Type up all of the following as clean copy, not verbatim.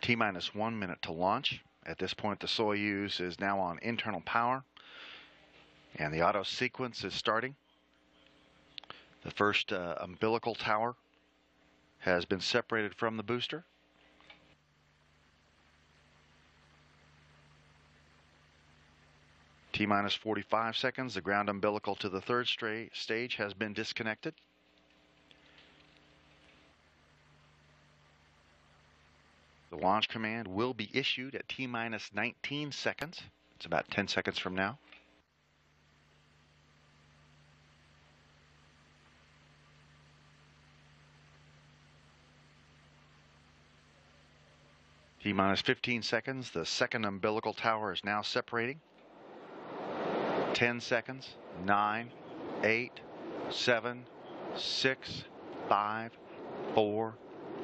T-minus 1 minute to launch. At this point, the Soyuz is now on internal power, and the auto sequence is starting. The first umbilical tower has been separated from the booster. T-minus 45 seconds, the ground umbilical to the third stage has been disconnected. The launch command will be issued at T-minus 19 seconds. It's about 10 seconds from now. T-minus 15 seconds, the second umbilical tower is now separating. 10 seconds, 9, 8, 7, 6, 5, 4,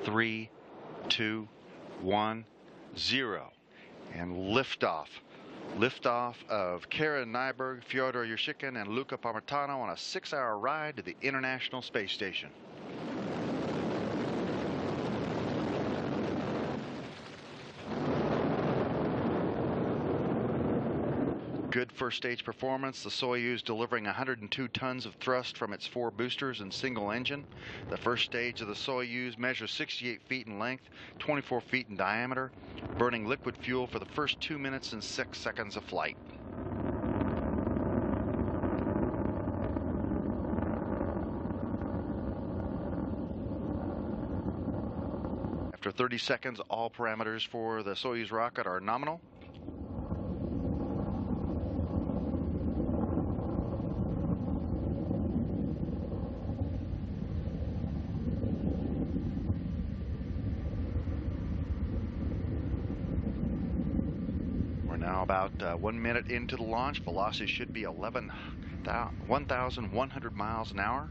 3, 2, 1, 0. And liftoff. Liftoff of Karen Nyberg, Fyodor Yurshkin, and Luca Parmitano on a 6-hour ride to the International Space Station. Good first stage performance. The Soyuz delivering 102 tons of thrust from its 4 boosters and single engine. The first stage of the Soyuz measures 68 feet in length, 24 feet in diameter, burning liquid fuel for the first 2 minutes and 6 seconds of flight. After 30 seconds, all parameters for the Soyuz rocket are nominal. Now about 1 minute into the launch, velocity should be 1,100 miles an hour.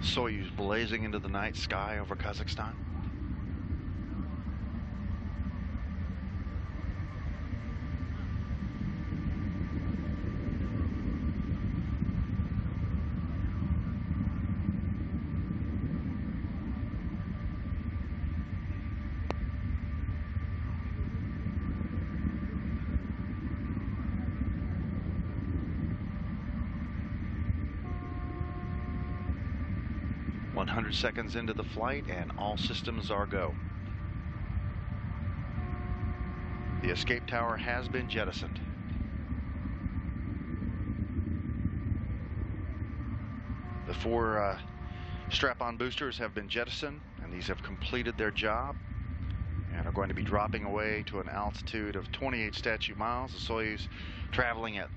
Soyuz blazing into the night sky over Kazakhstan. One 100 seconds into the flight, and all systems are go. The escape tower has been jettisoned. The 4 strap-on boosters have been jettisoned, and these have completed their job and are going to be dropping away to an altitude of 28 statute miles. The Soyuz traveling at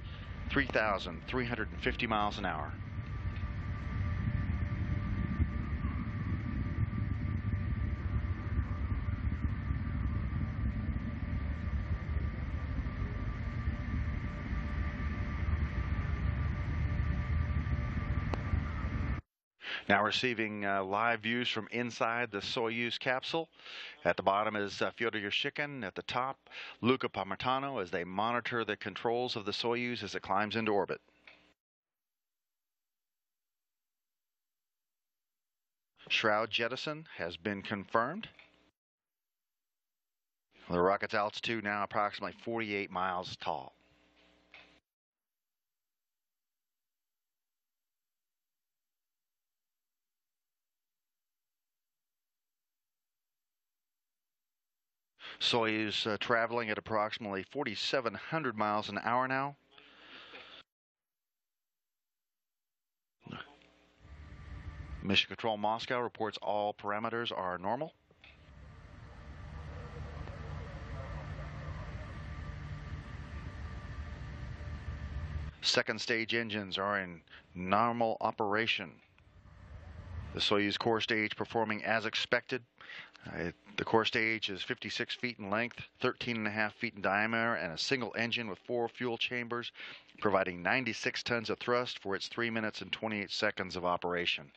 3,350 miles an hour. Now receiving live views from inside the Soyuz capsule. At the bottom is Fyodor Yurshkin. At the top, Luca Parmitano, as they monitor the controls of the Soyuz as it climbs into orbit. Shroud jettison has been confirmed. The rocket's altitude now approximately 48 miles tall. Soyuz traveling at approximately 4,700 miles an hour now. Mission Control Moscow reports all parameters are normal. Second stage engines are in normal operation. The Soyuz core stage performing as expected. The core stage is 56 feet in length, 13.5 feet in diameter, and a single engine with 4 fuel chambers, providing 96 tons of thrust for its 3 minutes and 28 seconds of operation.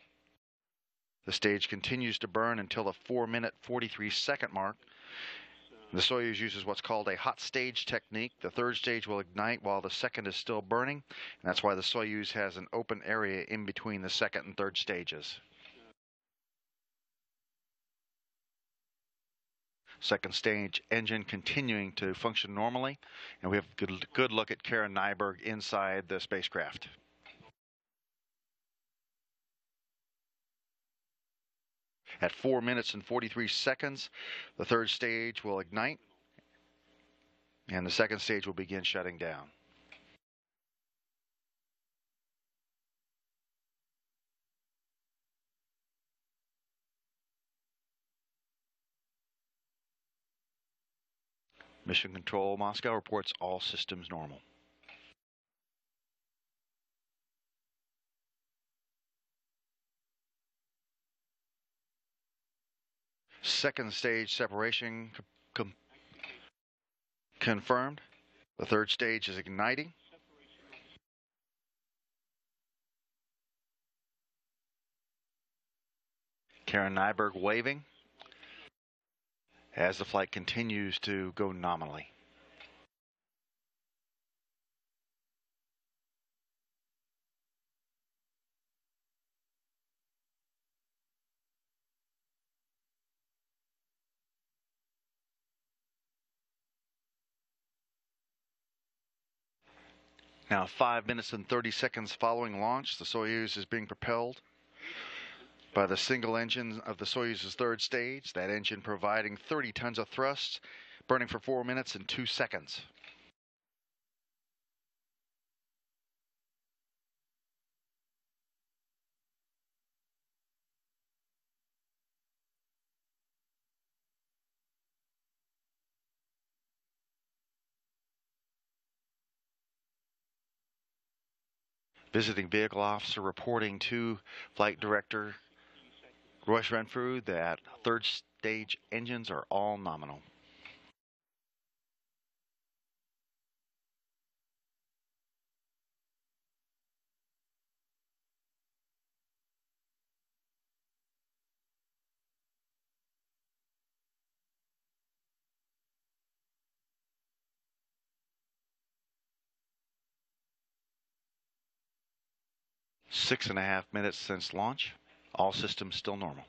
The stage continues to burn until the 4-minute 43-second mark. The Soyuz uses what's called a hot stage technique. The third stage will ignite while the second is still burning, and that's why the Soyuz has an open area in between the second and third stages. Second stage engine continuing to function normally, and we have a good look at Karen Nyberg inside the spacecraft. At 4 minutes and 43 seconds, the third stage will ignite, and the second stage will begin shutting down. Mission Control Moscow reports all systems normal. Second stage separation confirmed. The third stage is igniting. Karen Nyberg waving as the flight continues to go nominally. Now 5 minutes and 30 seconds following launch, the Soyuz is being propelled by the single engine of the Soyuz's third stage, that engine providing 30 tons of thrust, burning for 4 minutes and 2 seconds. Visiting vehicle officer reporting to flight director Royce Renfrew that third stage engines are all nominal. Six and a half minutes since launch. All systems still normal.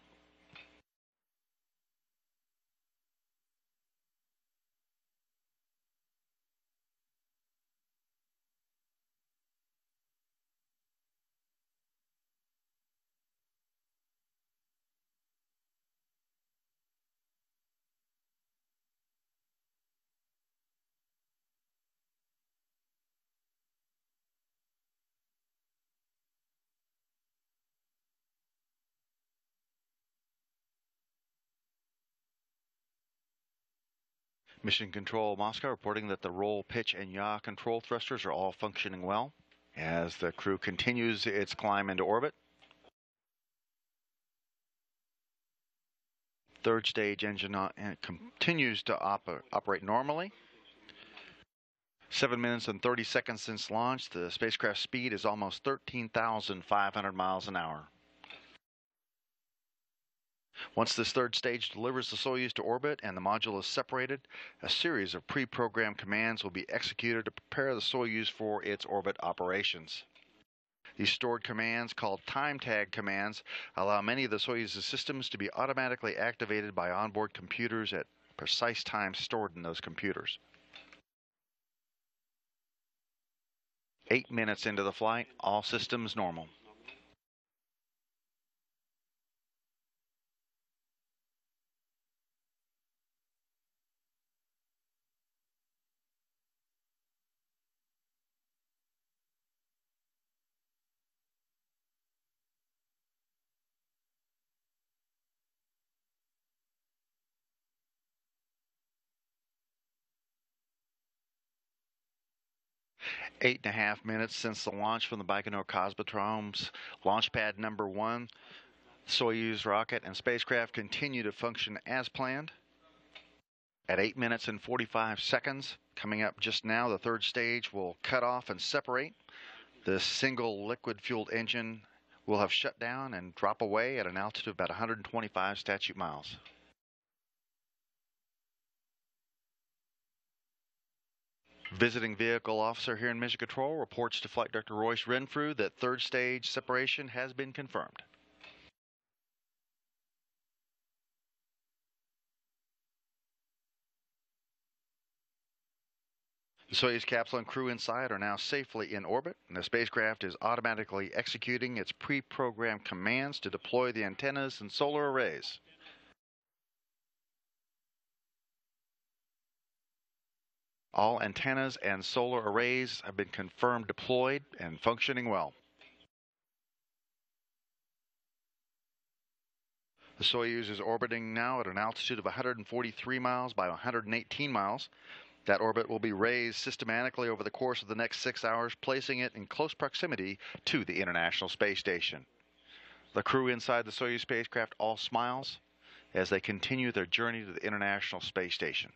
Mission Control Moscow reporting that the roll, pitch, and yaw control thrusters are all functioning well as the crew continues its climb into orbit. Third stage engine continues to operate normally. 7 minutes and 30 seconds since launch, the spacecraft speed is almost 13,500 miles an hour. Once this third stage delivers the Soyuz to orbit and the module is separated, a series of pre-programmed commands will be executed to prepare the Soyuz for its orbit operations. These stored commands, called time tag commands, allow many of the Soyuz's systems to be automatically activated by onboard computers at precise times stored in those computers. 8 minutes into the flight, all systems normal. Eight and a half minutes since the launch from the Baikonur Cosmodrome's launch pad number 1. Soyuz rocket and spacecraft continue to function as planned. At 8 minutes and 45 seconds, coming up just now, the third stage will cut off and separate. The single liquid-fueled engine will have shut down and drop away at an altitude of about 125 statute miles. Visiting Vehicle Officer here in Mission Control reports to Flight Director Royce Renfrew that third stage separation has been confirmed. The Soyuz capsule and crew inside are now safely in orbit, and the spacecraft is automatically executing its pre-programmed commands to deploy the antennas and solar arrays. All antennas and solar arrays have been confirmed deployed and functioning well. The Soyuz is orbiting now at an altitude of 143 miles by 118 miles. That orbit will be raised systematically over the course of the next 6 hours, placing it in close proximity to the International Space Station. The crew inside the Soyuz spacecraft all smiles as they continue their journey to the International Space Station.